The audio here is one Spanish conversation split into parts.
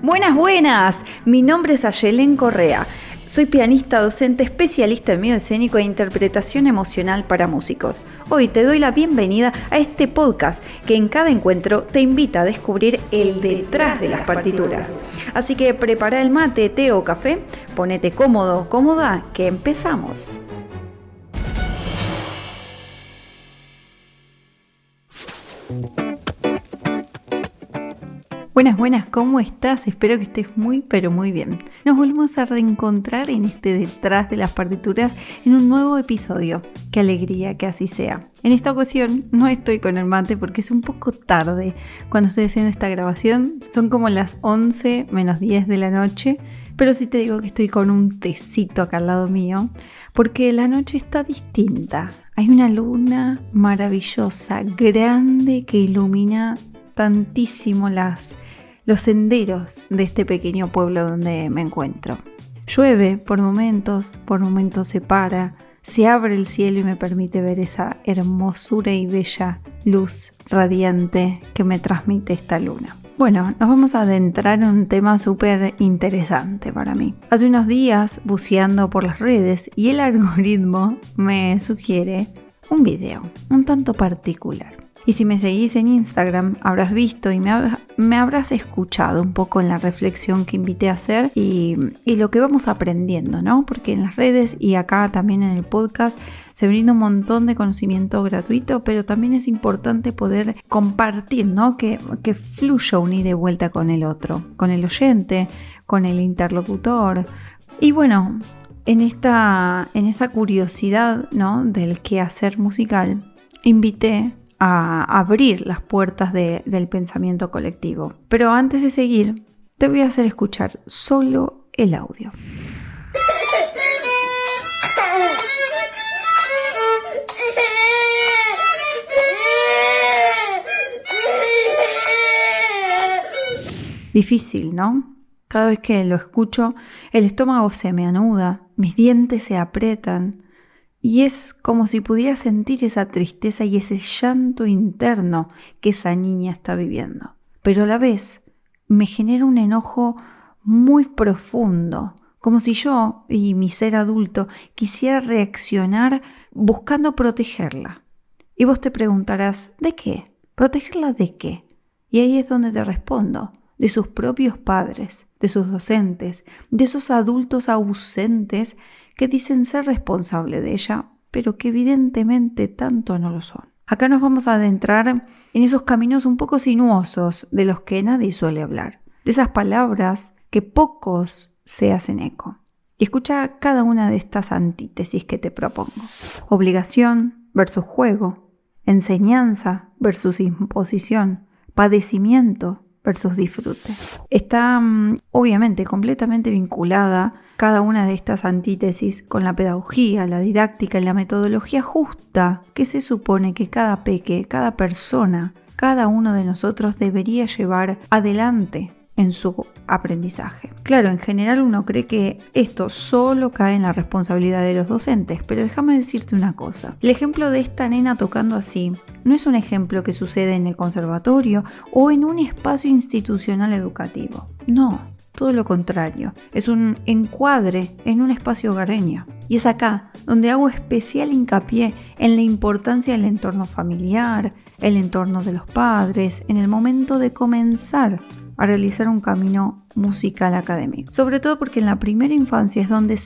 Buenas, buenas. Mi nombre es Ayelen Correa. Soy pianista, docente, especialista en medio escénico e interpretación emocional para músicos. Hoy te doy la bienvenida a este podcast que en cada encuentro te invita a descubrir el detrás de las partituras. Así que prepara el mate, té o café, ponete cómodo, cómoda, que empezamos. Buenas, buenas, ¿cómo estás? Espero que estés muy, pero muy bien. Nos volvemos a reencontrar en este Detrás de las Partituras en un nuevo episodio. ¡Qué alegría que así sea! En esta ocasión no estoy con el mate porque es un poco tarde cuando estoy haciendo esta grabación. Son como las 11 menos 10 de la noche, pero sí te digo que estoy con un tecito acá al lado mío porque la noche está distinta. Hay una luna maravillosa, grande, que ilumina tantísimo los senderos de este pequeño pueblo donde me encuentro. Llueve por momentos se para, se abre el cielo y me permite ver esa hermosura y bella luz radiante que me transmite esta luna. Bueno, nos vamos a adentrar en un tema súper interesante para mí. Hace unos días, buceando por las redes, y el algoritmo me sugiere un video un tanto particular. Y si me seguís en Instagram, habrás visto y me habrás escuchado un poco en la reflexión que invité a hacer y lo que vamos aprendiendo, ¿no? Porque en las redes y acá también en el podcast se brinda un montón de conocimiento gratuito, pero también es importante poder compartir, ¿no? Que fluya un ida y vuelta con el otro, con el oyente, con el interlocutor. Y bueno, en esta curiosidad, ¿no? Del quehacer musical, invité a abrir las puertas del pensamiento colectivo. Pero antes de seguir, te voy a hacer escuchar solo el audio. Difícil, ¿no? Cada vez que lo escucho, el estómago se me anuda, mis dientes se aprietan, y es como si pudiera sentir esa tristeza y ese llanto interno que esa niña está viviendo. Pero a la vez me genera un enojo muy profundo, como si yo y mi ser adulto quisiera reaccionar buscando protegerla. Y vos te preguntarás, ¿de qué? ¿Protegerla de qué? Y ahí es donde te respondo, de sus propios padres, de sus docentes, de esos adultos ausentes que dicen ser responsable de ella, pero que evidentemente tanto no lo son. Acá nos vamos a adentrar en esos caminos un poco sinuosos de los que nadie suele hablar, de esas palabras que pocos se hacen eco. Y escucha cada una de estas antítesis que te propongo. Obligación versus juego, enseñanza versus imposición, padecimiento versus disfrute. Está obviamente completamente vinculada cada una de estas antítesis con la pedagogía, la didáctica y la metodología justa que se supone que cada peque, cada persona, cada uno de nosotros debería llevar adelante en su aprendizaje. Claro, en general uno cree que esto solo cae en la responsabilidad de los docentes, pero déjame decirte una cosa. El ejemplo de esta nena tocando así no es un ejemplo que sucede en el conservatorio o en un espacio institucional educativo. No, todo lo contrario. Es un encuadre en un espacio hogareño. Y es acá donde hago especial hincapié en la importancia del entorno familiar, el entorno de los padres, en el momento de comenzar a realizar un camino musical académico. Sobre todo porque en la primera infancia es donde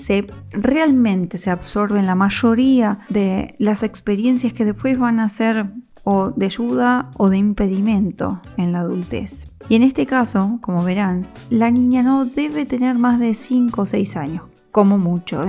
realmente se absorben la mayoría de las experiencias que después van a ser o de ayuda o de impedimento en la adultez. Y en este caso, como verán, la niña no debe tener más de 5 o 6 años, como mucho,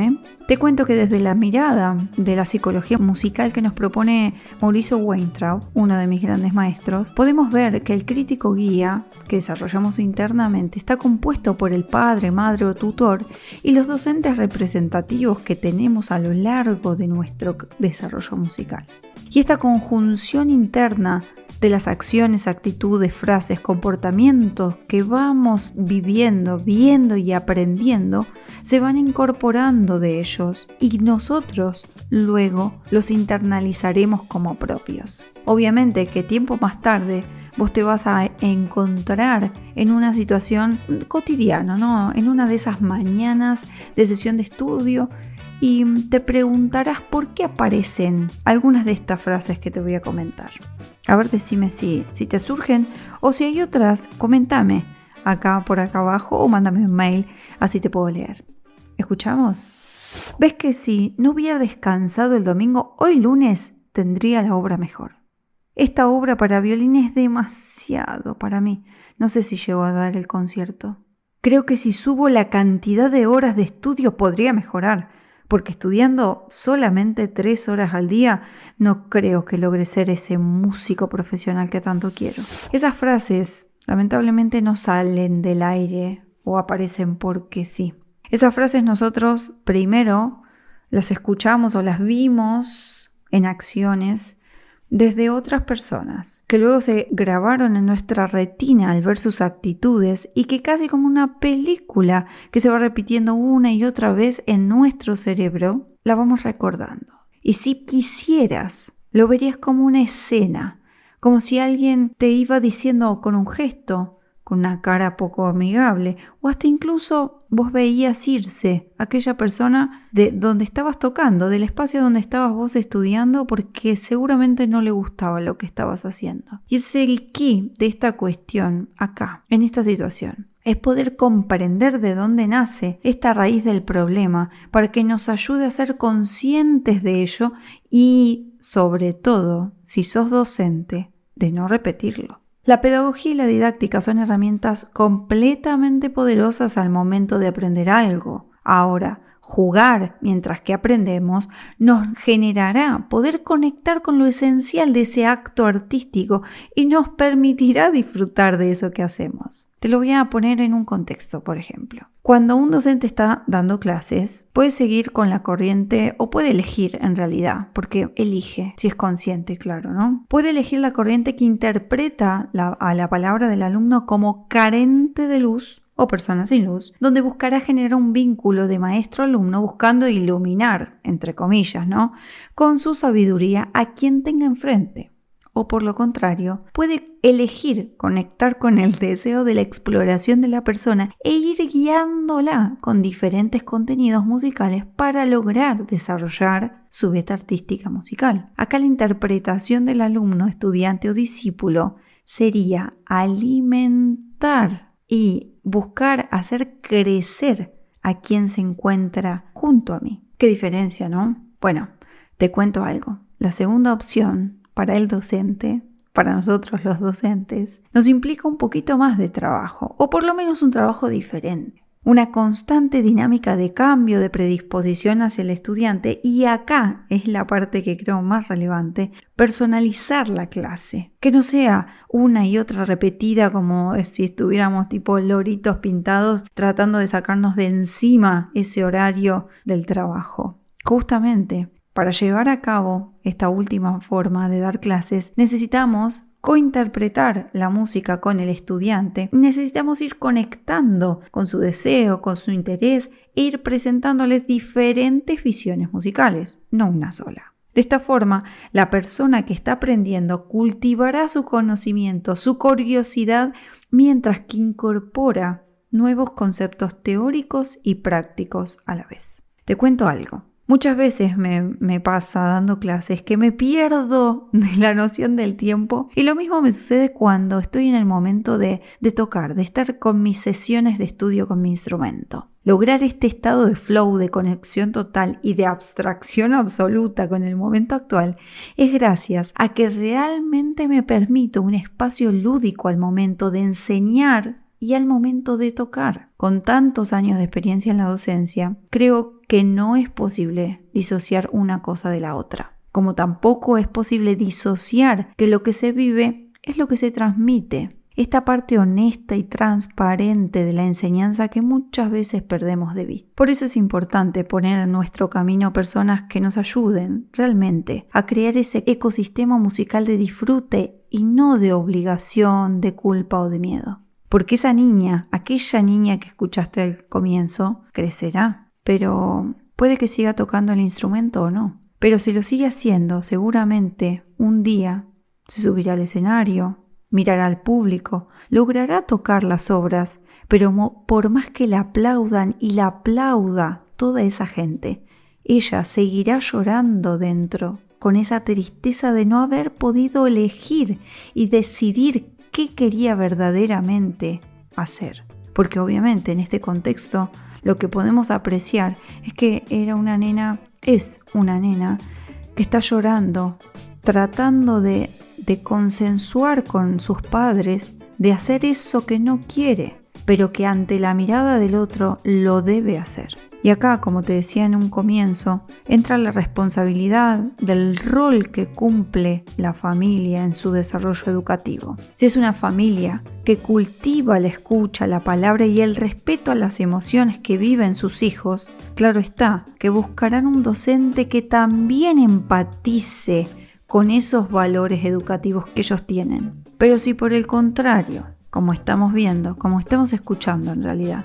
Te cuento que desde la mirada de la psicología musical que nos propone Mauricio Weintraub, uno de mis grandes maestros, podemos ver que el crítico guía que desarrollamos internamente está compuesto por el padre, madre o tutor y los docentes representativos que tenemos a lo largo de nuestro desarrollo musical. Y esta conjunción interna de las acciones, actitudes, frases, comportamientos que vamos viviendo, viendo y aprendiendo, se van incorporando de ellos y nosotros luego los internalizaremos como propios. Obviamente que tiempo más tarde vos te vas a encontrar en una situación cotidiana, ¿no? En una de esas mañanas de sesión de estudio y te preguntarás por qué aparecen algunas de estas frases que te voy a comentar. A ver, decime si te surgen o si hay otras, coméntame por acá abajo o mándame un mail, así te puedo leer. ¿Escuchamos? ¿Ves que si no hubiera descansado el domingo, hoy lunes tendría la obra mejor? Esta obra para violín es demasiado para mí. No sé si llego a dar el concierto. Creo que si subo la cantidad de horas de estudio podría mejorar, porque estudiando solamente 3 horas al día no creo que logre ser ese músico profesional que tanto quiero. Esas frases lamentablemente no salen del aire o aparecen porque sí. Esas frases nosotros primero las escuchamos o las vimos en acciones desde otras personas, que luego se grabaron en nuestra retina al ver sus actitudes y que casi como una película que se va repitiendo una y otra vez en nuestro cerebro, la vamos recordando. Y si quisieras, lo verías como una escena, como si alguien te iba diciendo con un gesto, con una cara poco amigable, o hasta incluso vos veías irse aquella persona de donde estabas tocando, del espacio donde estabas vos estudiando, porque seguramente no le gustaba lo que estabas haciendo. Y es el key de esta cuestión acá, en esta situación. Es poder comprender de dónde nace esta raíz del problema para que nos ayude a ser conscientes de ello y, sobre todo, si sos docente, de no repetirlo. La pedagogía y la didáctica son herramientas completamente poderosas al momento de aprender algo. Ahora, jugar mientras que aprendemos nos generará poder conectar con lo esencial de ese acto artístico y nos permitirá disfrutar de eso que hacemos. Te lo voy a poner en un contexto, por ejemplo. Cuando un docente está dando clases, puede seguir con la corriente o puede elegir en realidad, porque elige, si es consciente, claro, ¿no? Puede elegir la corriente que interpreta a la palabra del alumno como carente de luz o persona sin luz, donde buscará generar un vínculo de maestro-alumno buscando iluminar, entre comillas, ¿no?, con su sabiduría a quien tenga enfrente. O por lo contrario, puede elegir conectar con el deseo de la exploración de la persona e ir guiándola con diferentes contenidos musicales para lograr desarrollar su beta artística musical. Acá la interpretación del alumno, estudiante o discípulo sería alimentar y buscar hacer crecer a quien se encuentra junto a mí. ¿Qué diferencia, no? Bueno, te cuento algo. La segunda opción para el docente, para nosotros los docentes, nos implica un poquito más de trabajo, o por lo menos un trabajo diferente. Una constante dinámica de cambio, de predisposición hacia el estudiante, y acá es la parte que creo más relevante, personalizar la clase, que no sea una y otra repetida como si estuviéramos tipo loritos pintados tratando de sacarnos de encima ese horario del trabajo. Justamente, para llevar a cabo esta última forma de dar clases, necesitamos cointerpretar la música con el estudiante, necesitamos ir conectando con su deseo, con su interés e ir presentándoles diferentes visiones musicales, no una sola. De esta forma, la persona que está aprendiendo cultivará su conocimiento, su curiosidad, mientras que incorpora nuevos conceptos teóricos y prácticos a la vez. Te cuento algo. Muchas veces me pasa dando clases que me pierdo de la noción del tiempo y lo mismo me sucede cuando estoy en el momento de tocar, de estar con mis sesiones de estudio con mi instrumento. Lograr este estado de flow, de conexión total y de abstracción absoluta con el momento actual es gracias a que realmente me permito un espacio lúdico al momento de enseñar y al momento de tocar. Con tantos años de experiencia en la docencia, creo que no es posible disociar una cosa de la otra. Como tampoco es posible disociar que lo que se vive es lo que se transmite. Esta parte honesta y transparente de la enseñanza que muchas veces perdemos de vista. Por eso es importante poner en nuestro camino personas que nos ayuden realmente a crear ese ecosistema musical de disfrute y no de obligación, de culpa o de miedo. Porque esa niña, aquella niña que escuchaste al comienzo, crecerá, pero puede que siga tocando el instrumento o no. Pero si lo sigue haciendo, seguramente un día se subirá al escenario, mirará al público, logrará tocar las obras, pero por más que la aplaudan y la aplauda toda esa gente, ella seguirá llorando dentro, con esa tristeza de no haber podido elegir y decidir qué quería verdaderamente hacer. Porque obviamente en este contexto lo que podemos apreciar es que es una nena que está llorando, tratando de consensuar con sus padres, de hacer eso que no quiere, pero que ante la mirada del otro lo debe hacer. Y acá, como te decía en un comienzo, entra la responsabilidad del rol que cumple la familia en su desarrollo educativo. Si es una familia que cultiva la escucha, la palabra y el respeto a las emociones que viven sus hijos, claro está que buscarán un docente que también empatice con esos valores educativos que ellos tienen. Pero si por el contrario, como estamos viendo, como estamos escuchando en realidad,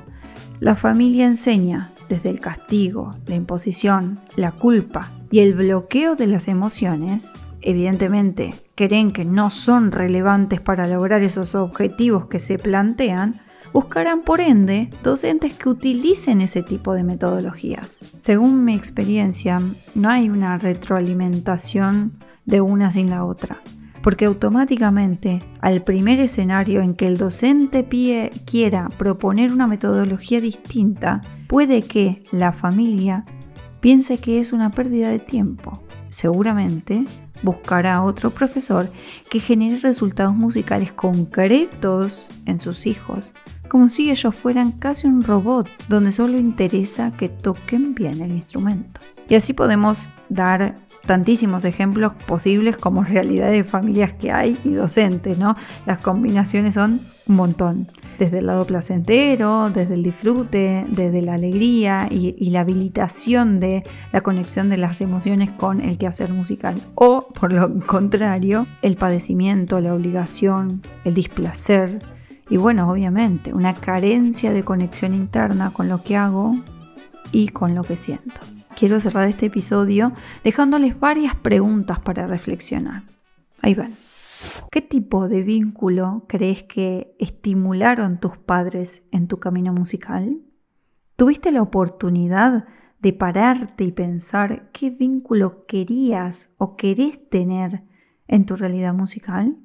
la familia enseña desde el castigo, la imposición, la culpa y el bloqueo de las emociones, evidentemente creen que no son relevantes para lograr esos objetivos que se plantean, buscarán por ende docentes que utilicen ese tipo de metodologías. Según mi experiencia, no hay una retroalimentación de una sin la otra, porque automáticamente al primer escenario en que el docente quiera proponer una metodología distinta, puede que la familia piense que es una pérdida de tiempo. Seguramente buscará otro profesor que genere resultados musicales concretos en sus hijos, como si ellos fueran casi un robot, donde solo interesa que toquen bien el instrumento. Y así podemos dar tantísimos ejemplos posibles como realidad de familias que hay y docentes, ¿no? Las combinaciones son un montón, desde el lado placentero, desde el disfrute, desde la alegría y la habilitación de la conexión de las emociones con el quehacer musical, o por lo contrario, el padecimiento, la obligación, el displacer y bueno, obviamente, una carencia de conexión interna con lo que hago y con lo que siento. Quiero cerrar este episodio dejándoles varias preguntas para reflexionar. Ahí van. ¿Qué tipo de vínculo crees que estimularon tus padres en tu camino musical? ¿Tuviste la oportunidad de pararte y pensar qué vínculo querías o querés tener en tu realidad musical?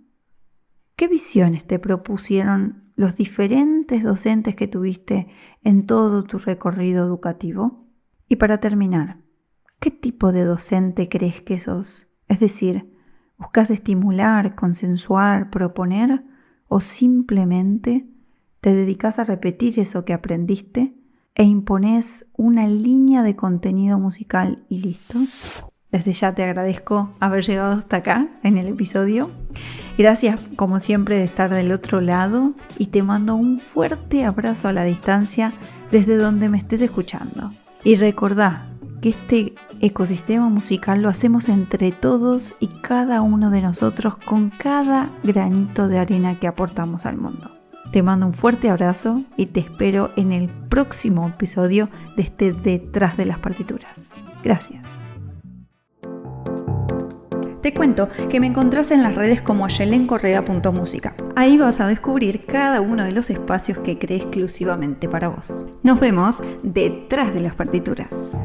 ¿Qué visiones te propusieron los diferentes docentes que tuviste en todo tu recorrido educativo? Y para terminar, ¿qué tipo de docente crees que sos? Es decir, ¿buscas estimular, consensuar, proponer o simplemente te dedicas a repetir eso que aprendiste e impones una línea de contenido musical y listo? Desde ya te agradezco haber llegado hasta acá en el episodio. Gracias como siempre de estar del otro lado y te mando un fuerte abrazo a la distancia desde donde me estés escuchando. Y recordá que este ecosistema musical lo hacemos entre todos y cada uno de nosotros con cada granito de arena que aportamos al mundo. Te mando un fuerte abrazo y te espero en el próximo episodio de este Detrás de las Partituras. Gracias. Te cuento que me encontrás en las redes como ayelencorrea.música. Ahí vas a descubrir cada uno de los espacios que creé exclusivamente para vos. Nos vemos detrás de las partituras.